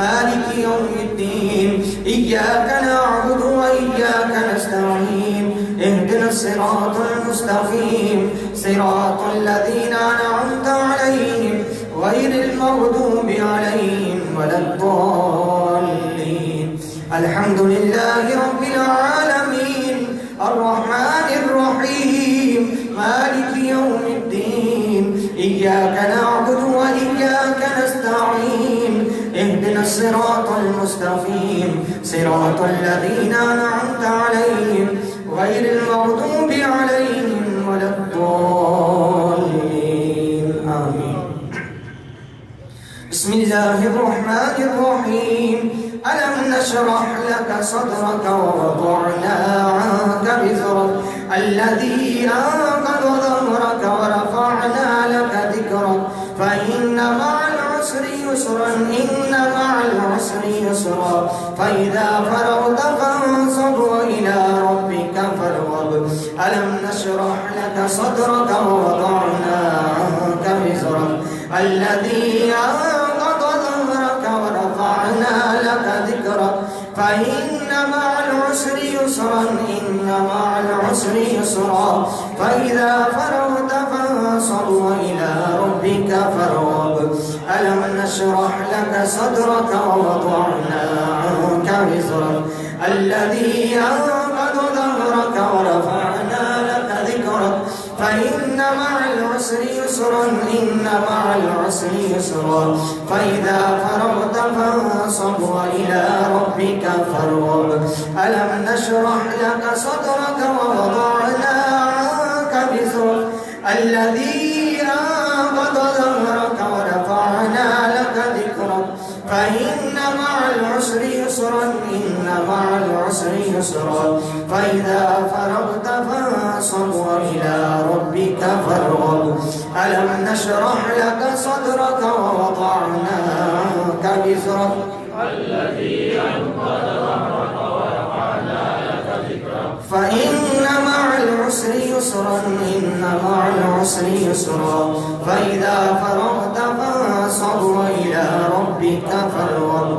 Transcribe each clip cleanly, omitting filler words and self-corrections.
مالك يوم الدين إياك نعبد وإياك نستعين اهدنا الصراط المستقيم صراط الذين أنعمت عليهم غير المغضوب عليهم ولا الضالين. الحمد لله رب العالمين الرحمن الرحيم مالك يوم الدين إياك نعبد وإياك نستعين اهدنا الصراط المستقيم صراط الذين أنعمت عليهم غير المغضوب عليهم ولا الضالين آمين. بسم الله الرحمن الرحيم ألم نشرح لك صدرك ووضعنا عنك وزرك الذي أنقض ظهرك ورفعنا لك ذكرك فإن مع العسر يسرا إن مع العسر يسرا فإذا فرغت فانصب وإلى ربك فارغب. ألم نشرح لك صدرك ووضعنا عنك وزرك الذي أنقض ظهرك ورفعنا لك ذكرك فإن مع العسر يسرا إن مع العسر يسرا فإذا فرغت فانصب وإلى ربك فارغب. ألم نشرح لك صدرك ووضعنا عنك وزرك الذي أنقض ظهرك ورفعنا لك ذكرك فإن مع العسر يسرا إن مع العسر يسرا فإذا فرغت فانصب وإلى ربك فارغب. ألم نشرح لك صدرك ووضعنا عنك وزرك الذي أنقض ظهرك ورفعنا لك ذكرك فإن مع العسر يسرا إن مع العسر يسرا فإذا فرغت فانصب وإلى ربك فارغب. ألم نشرح لك صدرك ووضعنا عنك وزرك الذي أنقض ظهرك ورفعنا لك ذكرك فإن مع العسر يسرا إن مع العسر يسرا فإذا فرغت فانصب وإلى ربك فارغب.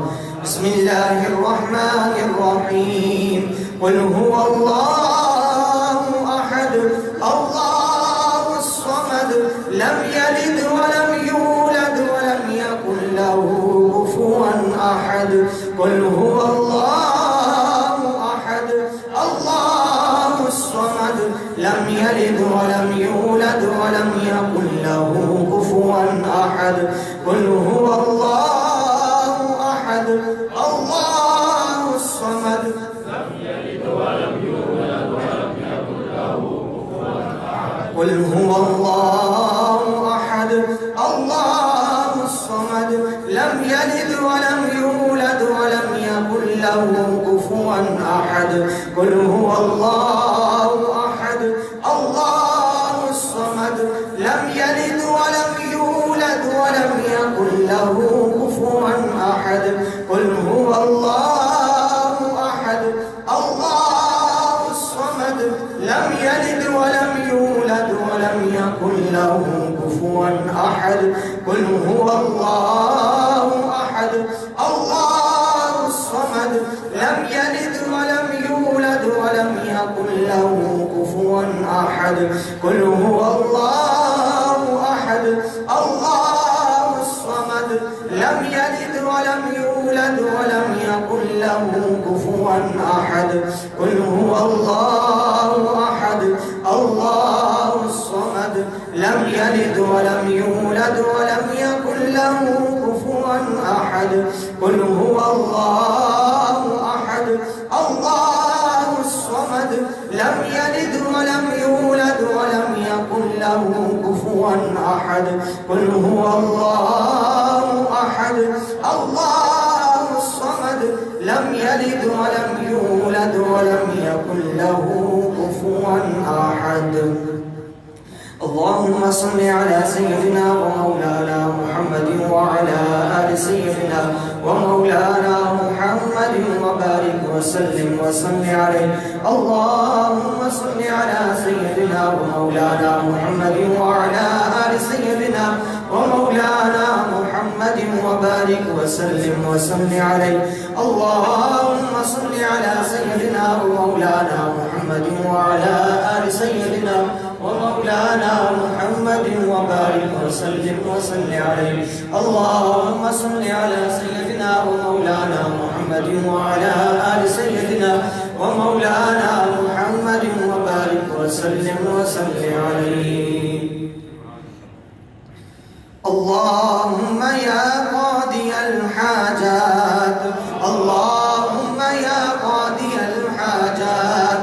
بسم الله الرحمن الرحيم قل هو الله أحد الله الصمد لم يلد ولم يولد ولم يكن له كفوا أحد. قل هو الله أحد الله الصمد لم يلد ولم يولد ولم يكن له كفوا أحد. قل هو الله أحد الله الصمد لم يلد ولم يولد ولم يكن له كفوا أحد. قل هو الله أحد الله الصمد لم يلد ولم يولد ولم يكن له كفوا أحد. قل هو الله أحد الله الصمد لم يلد ولم يولد ولم يكن له كفوا أحد. قل هو الله أحد الله الصمد لم يلد ولم يولد ولم يكن له كفوا أحد. قل هو الله أحد الله الصمد لم يلد ولم يولد ولم يكن له كفوا أحد. قل هو الله أحد الله الصمد لم يلد ولم يولد ولم يكن له كفوا أحد. قل هو الله أحد الله الصمد لم يلد ولم يولد ولم يكن له كفوا أحد. قل هو الله أحد الله الصمد لم يلد ولم يولد ولم يكن له كفوا أحد. قل هو الله أحد الله الصمد لم يلد ولم يولد ولم يكن له كفوا أحد. اللهم صل على سيدنا ومولانا محمد وعلى آل سيدنا ومولانا محمد وبارك وسلم وصل عليه. اللهم صل على سيدنا ومولانا محمد وعلى آل سيدنا ومولانا محمد محمد وبارك وسلم عليه. اللهم صل على سيدنا ومولانا محمد وعلى آل سيدنا ومولانا محمد وبارك وسلم عليه. اللهم صل على سيدنا ومولانا محمد وعلى آل سيدنا ومولانا محمد وبارك وسلم عليه. اللهم يا قاضي الحاجات، اللهم يا قاضي الحاجات،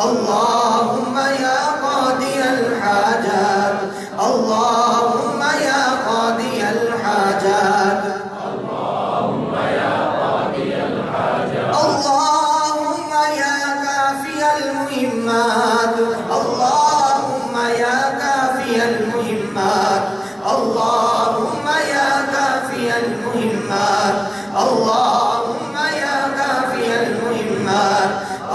اللهم يا قاضي الحاجات، اللهم يا قاضي الحاجات، اللهم يا قاضي الحاجات، اللهم يا كافي المهمات، اللهم يا كافي المهمات، اللهم يا كافي المهمات، اللهم يا كافي المهمات،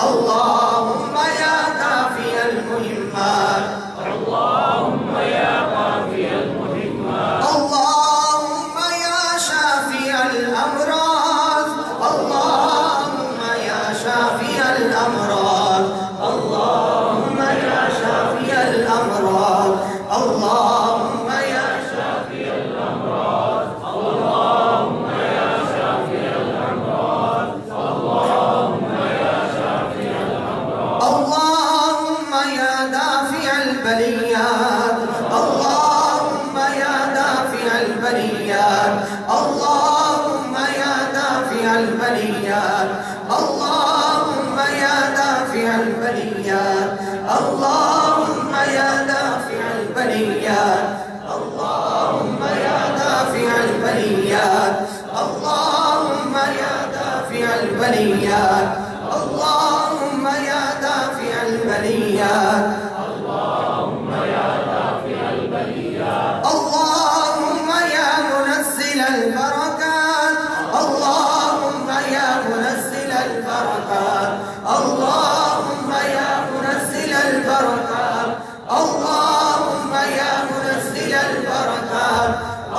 اللهم يا كافي المهمات، اللهم يا كافي المهمات، اللهم يا شافي الأمراض، اللهم يا شافي الأمراض، اللهم يا شافي الأمراض، اللهم يا شافي الأمراض، اللهم يا شافي الأمراض، اللهم يا شافي الأمراض، اللهم يا دافع البليات، اللهم يا دافع البليات، اللهم يا دافع البليات، اللهم يا دافع البليات، اللهم يا دافع البليات، اللهم يا دافع البليات، اللهم يا دافع البليات، اللهم يا دافع البليات، اللهم يا دافع البليات، اللهم يا منزل البركات، اللهم يا منزل البركات، اللهم يا منزل البركات، اللهم يا منزل البركات،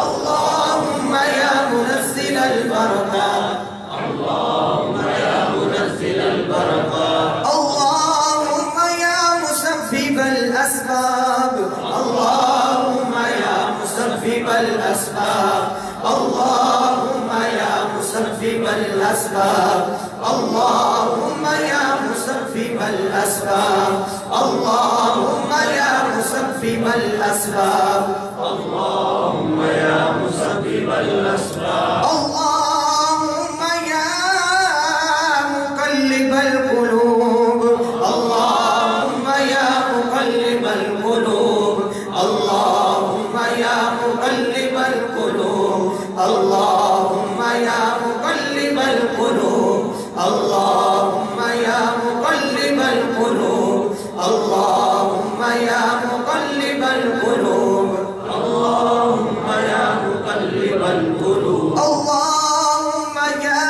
اللهم يا منزل البركات، اللهم يا منزل البركات، اللهم يا مسبب الأسباب، اللهم يا مسبب الأسباب، اللهم يا مسبب الأسباب، اللهم يا مسبب الأسباب، اللهم يا مسبب الأسباب، اللهم يا مسبب الأسباب، اللهم يا مقلب القلوب، اللهم يا مقلب القلوب، اللهم يا مقلب القلوب، اللهم يا مقلب القلوب، اللهم يا مقلب القلوب، اللهم يا مقلب القلوب، اللهم يا مقلب القلوب، اللهم يا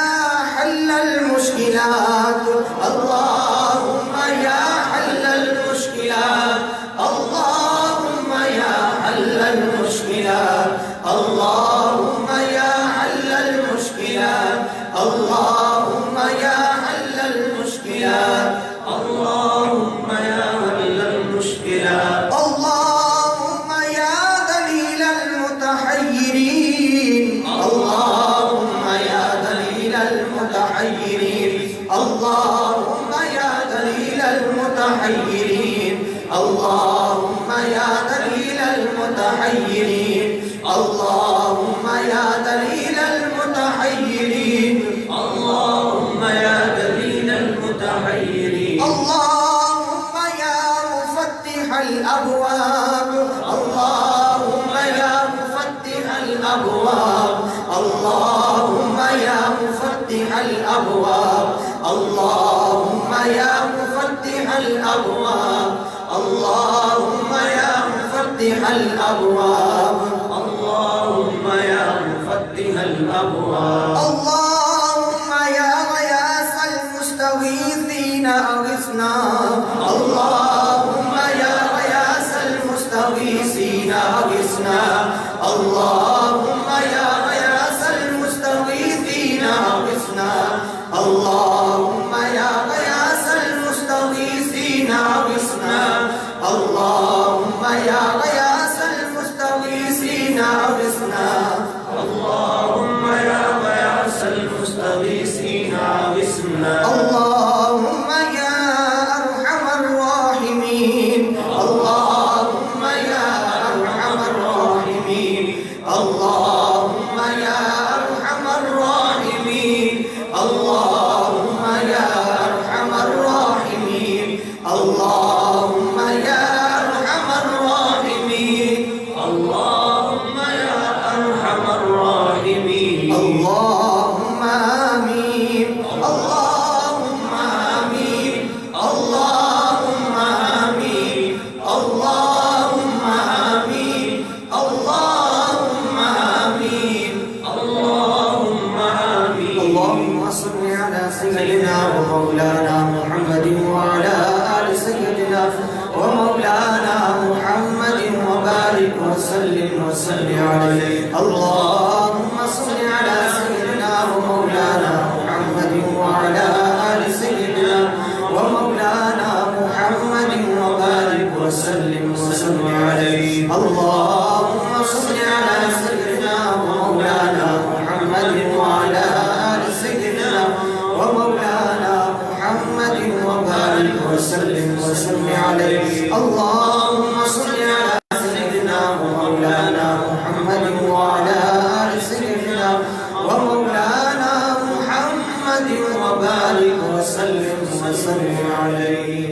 حل المشكلات، اللهم يا حل المشكلات، اللهم يا حل المشكلات، اللهم يا حل المشكلات، اللهم يا حل المشكلات، اللهم يا حل المشكلات، اللهم يا دليل المتحيرين، اللهم يا دليل المتحيرين، اللهم يا دليل المتحيرين، اللهم يا دليل المتحيرين، اللهم يا دليل المتحيرين، اللهم يا دليل المتحيرين، اللهم يا مفتح الأبواب، اللهم يا مفتح الأبواب، اللهم يا مفتح الأبواب، اللهم يا مفتح الأبواب، اللهم يا مفتح الأبواب، اللهم يا مفتح الأبواب، اللهم يا غياث المستغيثين أغثنا، اللهم يا غياث المستغيثين أغثنا، اللهم يا غياث سيدنا ومولانا محمد وعلى آل سيدنا ومولانا محمد وبارك وسلم عليه. اللهم صل على سيدنا ومولانا محمد وعلى آل سيدنا ومولانا محمد وبارك وسلم عليه. اللهم صل على سيدنا ومولانا محمد وعلى آل سيدنا ومولانا محمد وبارك وسلم عليه. اللهم صل على سيدنا ومولانا محمد وعلى آل سيدنا ومولانا محمد وبارك وسلم عليه.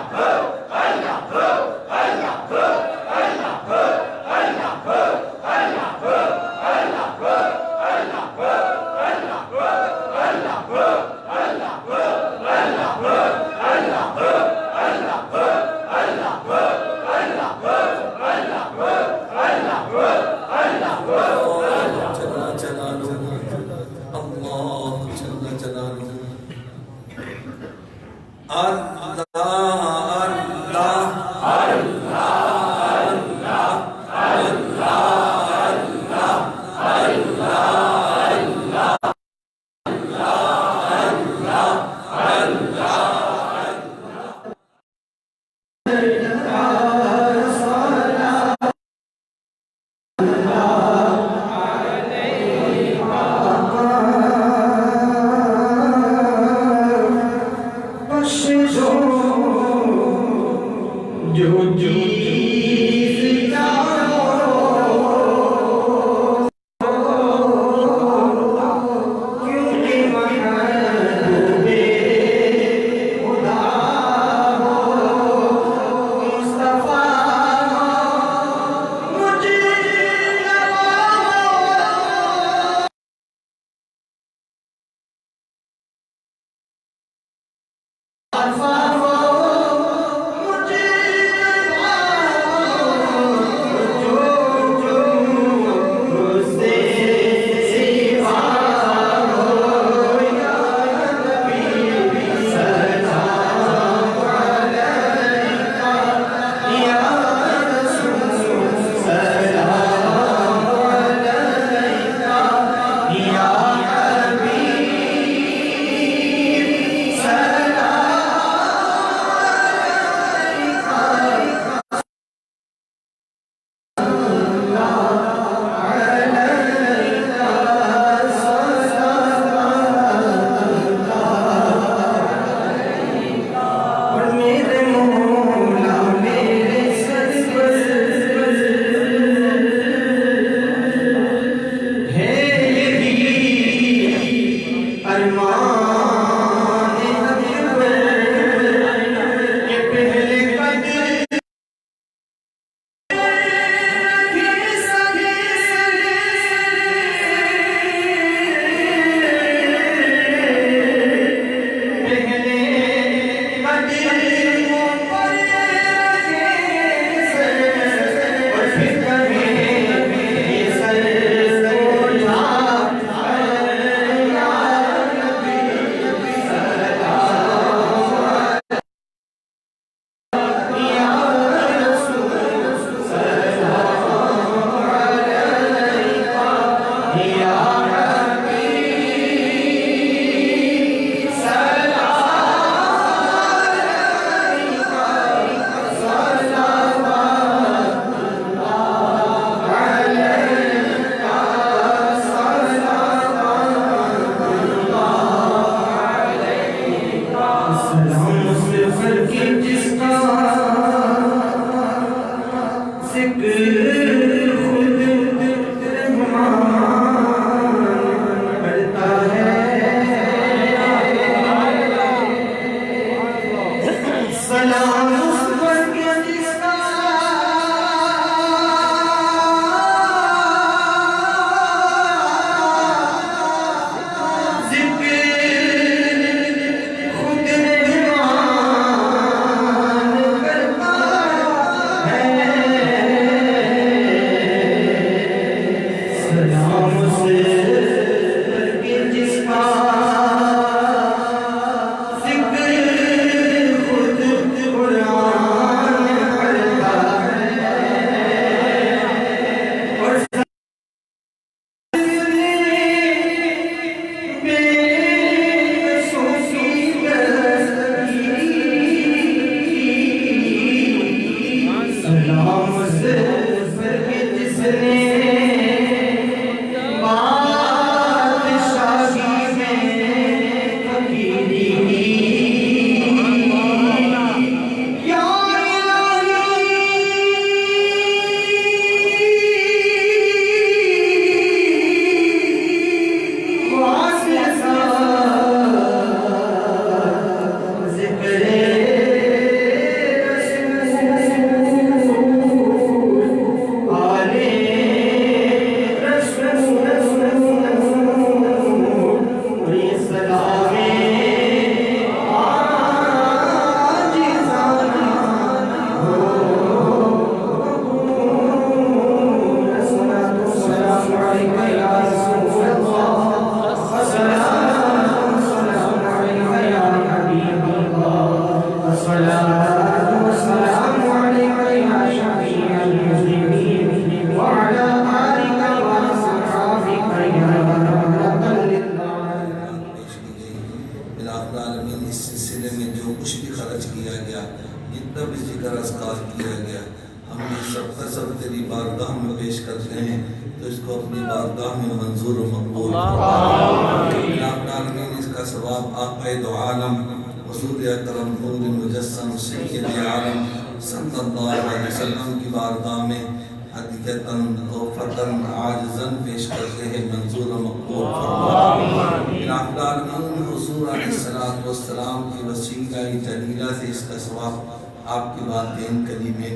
आपकी बातें कलीमें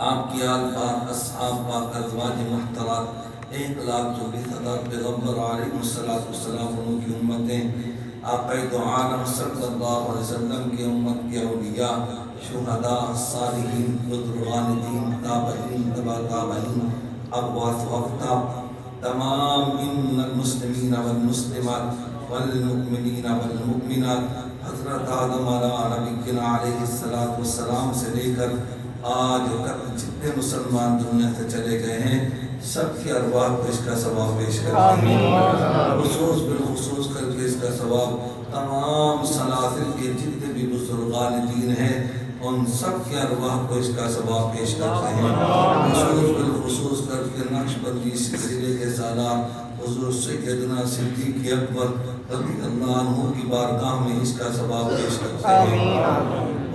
आपकी महतरात 1,24,000 पैगम्बर अलैहिस्सलाम की उम्मतें आक़ा दो आलम सल्लल्लाहु अलैहि वसल्लम की उम्मत के औलिया शुहदा सालिहीन बुज़ुर्गान-ए-दीन ताबईन तबा ताबईन अक़वास वफ़्ता तमाम इन्नल मुस्लिमीन वल मुस्लिमात वल मुमिनीन वल मुमिनात हज़रत आदम नबीना अलैहिस्सलातु वस्सलाम से लेकर आज तक जितने मुसलमान दुनिया से चले गए हैं सबकी अरवाह को इसका सवाब पेश करते हैं। खुसूस बिलखुसूस करके इसका सवाब तमाम सलासिल के जितने भी बुजुर्गान दीन हैं उन सब के अरवाह को इसका सवाब पेश करते हैं। खुसूस बिलखुसूस करके नक्शबंदी सिलसिले के सालार हुज़ूर सैयदना सिद्दीक़ अकबर रज़ियल्लाहु अन्हु की बारगाह में इसका सवाब पेश करते हैं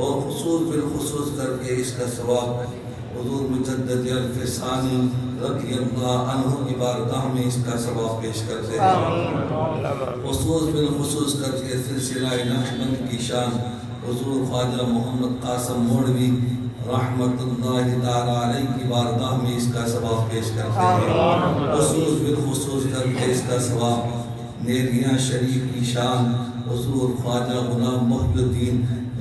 और खुसूस बिलखुसूस करके इसका सवाब हुज़ूर मुजद्दिद अल-फ़िसानी रज़ियल्लाहु अन्हु की बारगाह में इसका सवाब पेश करते हैं। खुसूस बिलखुसूस करके सिलसिला नक्शबंद की शान हुज़ूर ख्वाजा मोहम्मद कासिम मौलवी रहमतुल्लाहि तआला अलैहि की बारगाह में इसका सवाब पेश करते हैं। खुसूस बिलखुसूस करके इसका सवाब नेरिया शरीफ की शान हुज़ूर ख्वाजा गुलाम मुहिद्दीन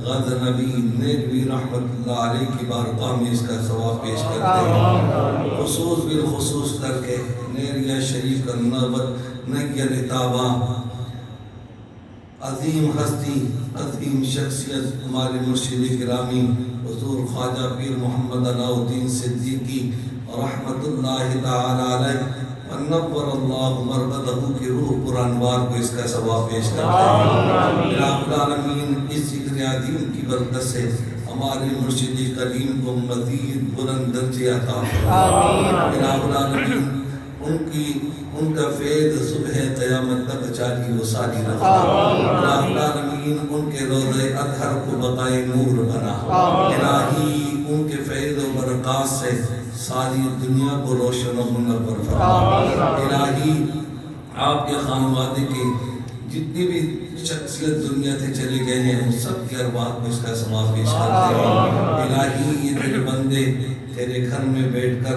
गज़नवी नेरवी रहमतुल्लाह अलैहि की बारगाह में इसका सवाब पेश करते हैं। खुसूस बिलखुसूस करके नेरिया शरीफ का नवत नय्यर ताबा अजीम हस्ती अजीम शख्सियत हमारे मुर्शिद गिरामी हुज़ूर ख्वाजा पीर मोहम्मद अलाउद्दीन सिद्दीकी रहमतुल्लाहि तआला अलैहि वन्नव्वरल्लाहु मरक़दहु की रूह पुरानवार को इसका सवाब पेश करते हैं। रब्बुल आलमीन इस ज़िक्र अज़ीम की बरकत से हमारे मुर्शिद करीम को मज़ीद बुलंद दर्जे अता फरमाए। रब्बुल आलमीन उनका फ़ैज़ सुबह क़यामत तक जारी व सारी रखा। रब्बुल आलमीन उनके रोज़े अतहर को बक़ाए नूर बना। इलाही उनके फ़ैज़ व बरक़ात से सारी दुनिया को रोशन व मुनव्वर फरमा। इलाही आपके खानवादे के जितनी भी शख्सियत दुनिया से चले गए हैं उन सब के अरवाह को इसका सवाब पेश करते हैं। इलाही ये तेरे बंदे तेरे घर में बैठकर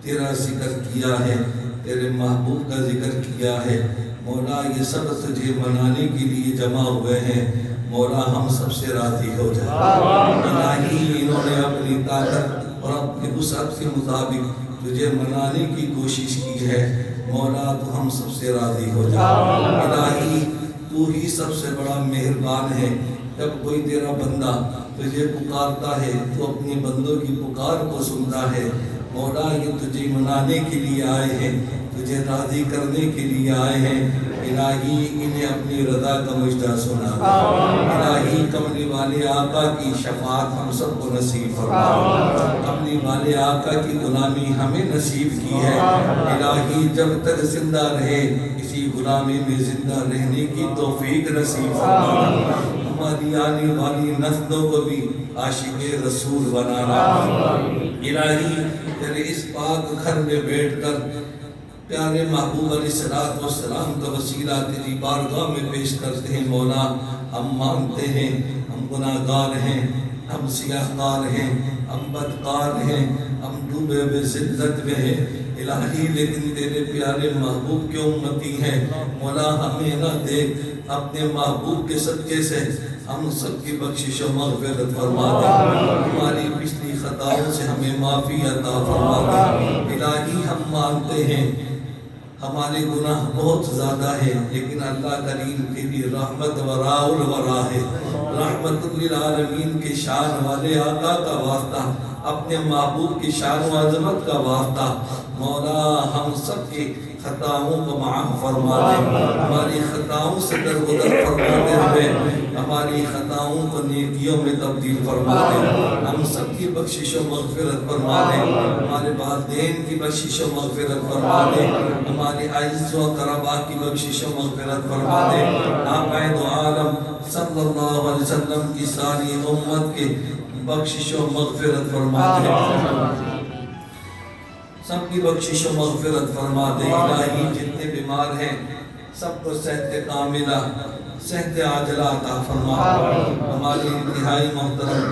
तेरा जिक्र किया है, तेरे महबूब का जिक्र किया है। मौला ये सब तुझे मनाने के लिए जमा हुए हैं। मौला हम सबसे राज़ी हो जाए। इलाही इन्होंने अपनी ताकत और अपने वुसअत के मुताबिक तुझे मनाने की कोशिश की है। मौला तो हम सबसे राज़ी हो जाए। इलाही तू ही सबसे बड़ा मेहरबान है। जब कोई तेरा बंदा तुझे पुकारता है तो अपने बंदों की पुकार को सुनता है। मौला ये तुझे मनाने के लिए आए हैं, तुझे राज़ी करने के लिए आए हैं। इलाही इन्हें अपनी रज़ा का मुजदा सुना दे। इलाही कमली वाले आका की शफात हम सबको नसीब फरमा। कमली वाले आका की गुलामी हमें नसीब की है। इलाही जब तक जिंदा रहे इसी गुलामी में जिंदा रहने की तौफीक नसीब फरमा। हमारी आने वाली नस्लों को भी आशिक़े रसूल बनाना। इलाही तेरे इस पाक घर में बैठकर प्यारे महबूब अलैहिस्सलाम का वसीला तेरी बारगाह में पेश करते हैं। मौला हम मानते हैं हम गुनाहगार हैं, हम सियाहकार हैं, हम बदकार हैं, हम डूबे हुए जिल्लत में हैं इलाही, लेकिन तेरे प्यारे महबूब के उम्मती हैं। मौला हमें न देख, अपने महबूब के सदक़े से हम सबकी बख्शिश और मग़फ़िरत फरमा दे। हमारी पिछली खताओं से हमें माफ़ी अता फरमा दे। इलाही हम मानते हैं हमारे गुनाह बहुत ज़्यादा है, लेकिन अल्लाह करीम तेरी रहमत वराउल वरा है। रहमतुल लिल आलमीन के शान वाले आका का वास्ता, अपने महबूब की शान व अज़मत का वास्ता, मौला हम सब की खताओं को माफ़ फरमा दे। हमारी खताओं से दरगुदर फरमाते हुए हमारी खताओं को नेकियों में तब्दील फरमा दे। हम सब की बख्शिश व मग़फ़िरत फरमा दे। हमारे वालिदैन की बख्शिश व मग़फ़िरत फरमा दे। हमारे अज़ीज़ व क़रबा की बख्शिश व मग़फ़िरत फरमा दे। आक़ाए दो आलम सल्लल्लाहु अलैहि वसल्लम की सारी उम्मत के बख्शिश व मग़फ़िरत फरमा दे। सबकी बख्शिश व मग़फ़िरत फरमा दे। इलाही जितने बीमार हैं सबको सेहत कामिला सेहत आजला अता फरमा। हमारे इंतहाई मोहतरम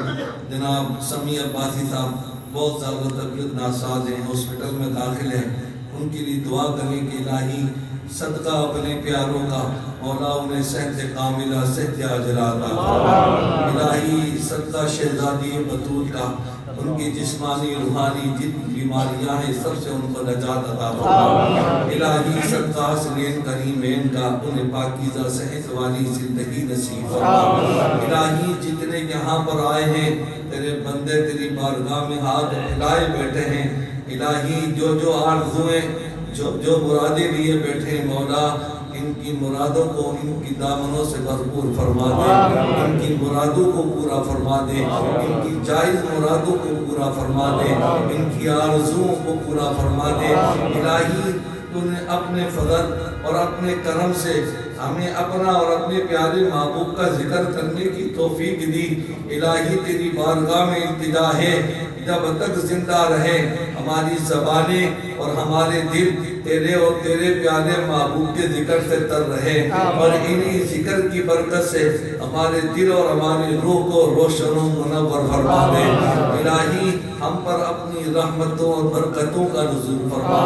जनाब समी अब्बासी साहब बहुत ज़्यादा तबीयत नासाज हैं, हॉस्पिटल में दाखिल हैं, उनके लिए दुआ करें कि इलाही सदका अपने प्यारों का मौला उन्हें सेहत कामिला सेहत आजला अता फरमा। इलाही सदका शहज़ादी बतूल का उनकी जिस्मानी रूहानी जितनी बीमारियां हैं सबसे उनको नजात अता फरमा। इलाही सदका हसनैन करीमैन का उन्हें पाकीज़ा सेहत वाली ज़िंदगी नसीब फरमा। इलाही जितने यहाँ पर आए हैं तेरे बंदे तेरी बारगाह में हाथ फैलाए बैठे हैं, इलाही जो जो आरज़ुएं जो मुरादें लिए बैठे हैं मौला इनकी मुरादों को इनकी दामनों से भरपूर फरमा दे। इनकी मुरादों को पूरा फरमा दे, इनकी जायज़ मुरादों को पूरा फरमा दे, इनकी आरज़ुओं को पूरा फरमा दे। इलाही तूने अपने फज़ल और अपने करम से हमें अपना और अपने प्यारे महबूब का जिक्र करने की तौफीक दी। इलाही तेरी बारगाह में इल्तिजा है जब तक जिंदा रहे हमारी ज़बानें और हमारे दिल तेरे और तेरे प्यारे महबूब के जिक्र से तर रहे, और इन्हीं जिक्र की बरकत से हमारे दिल और हमारे रूह को रोशन और मुनव्वर फरमा दे। इलाही हम पर अपनी रहमतों और बरकतों का नुज़ूल फरमा।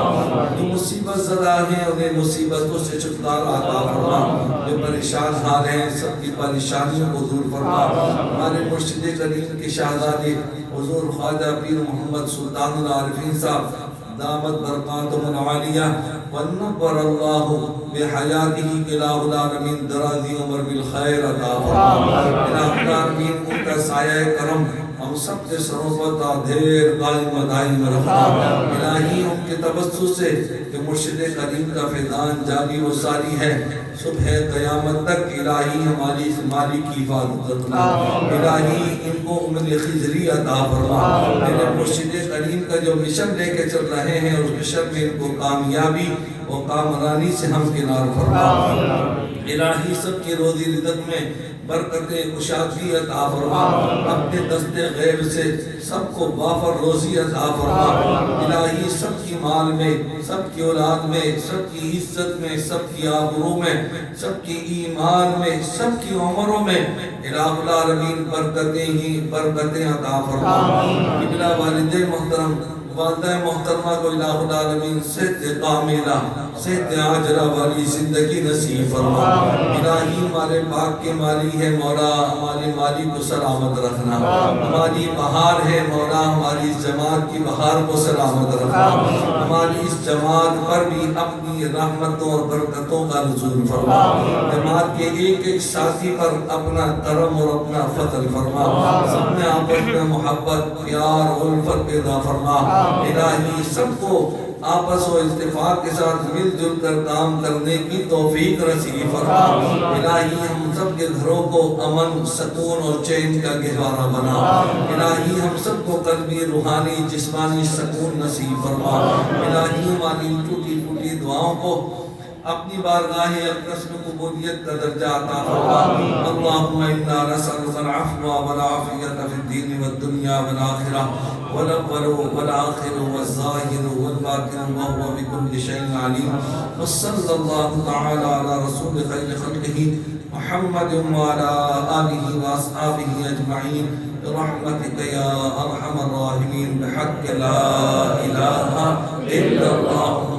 जो मुसीबत ज़दा हैं उन्हें मुसीबतों से छुटकारा अता फरमा। जो परेशान हाल हैं सबकी परेशानियों को दूर फरमा। हमारे मुर्शिद करीम के शहज़ादे हुज़ूर ख्वाजा पीर मोहम्मद सुल्तानुल आरिफीन साहब दामत बरकातुहुल आलिया वन्नव्वरल्लाहु बिहयातिही इलाहुल आलमीन दराज़ी उम्र बिल खैर अता फरमा। इलाहुल आलमीन उनका साया करम हम सब के सरों पर तादेर कायम दायम रखना। इलाही उनके तबस्सुस से जो मुर्शिद करीम का फैज़ान जारी व सारी है सुबह क़यामत तक इलाही हमारी इस माली की हिफाज़त रखना। इलाही इनको उम्र खिज़री अता फरमा। मेरे मुर्शिद करीम का जो मिशन लेके चल रहे हैं उस मिशन में इनको कामयाबी और कामरानी से हम किनार फरमा। इलाही सबकी रोज़ी रिज़्क़ में बरकतें कुशादगी अता फरमा। अपने दस्ते गैब से सबको वाफर रोज़ी अता फरमा। इलाही सबकी माल में सबकी औलाद में सबकी इज्जत में सबकी आबरू में सबकी ईमान में सबकी उम्रों में इलाहुल आलमीन बरकतें ही बरकतें अता फरमा। इबला वालिदैन मोहतरम वालिदा मोहतरमा को इलाहुल आलमीन सेहत कामिला सेहत आजरा वाली ज़िंदगी नसीब फरमा। इलाही हमारे पाक के माली है मौला हमारे माली को सलामत रखना। हमारी बहार है मौला हमारी इस जमात की बहार को सलामत रखना। हमारी इस जमात पर भी अपनी रहमतों और बरकतों का नुज़ूल फरमा। जमात के एक एक साथी पर अपना करम और अपना फजल फरमा। सब में आपस में मोहब्बत प्यार उल्फत पैदा फरमा। इलाही सबको आपस व इत्तेफाक के साथ मिलजुल कर काम करने की तौफीक नसीब फरमा। इलाही हम सब के घरों को अमन, सुकून और चैन का गहवारा बना। इलाही हम सबको कल्बी, रूहानी, जिस्मानी सुकून नसीब फरमा। इलाही हमारी टूटी फूटी दुआओं को अपनी बारगाह अक़दस में कबूलियत का दर्जा अता फरमा। अल्लाहुम्मा इन्ना नसअलुकल अफ़्व वल आफ़ियत फ़िद दीन वद दुनिया वल आखिरह वल अव्वलु वल आखिरु वज़ ज़ाहिरु वल बातिनु व हुवा बिकुल्लि शैइन अलीम। व सल्लल्लाहु तआला अला रसूल खैर खल्क़िही मुहम्मद व अला आलिहि व अस्हाबिहि अजमईन बिरहमतिका या अरहमर राहिमीन बिहक़्क़ि ला इलाहा इल्लल्लाह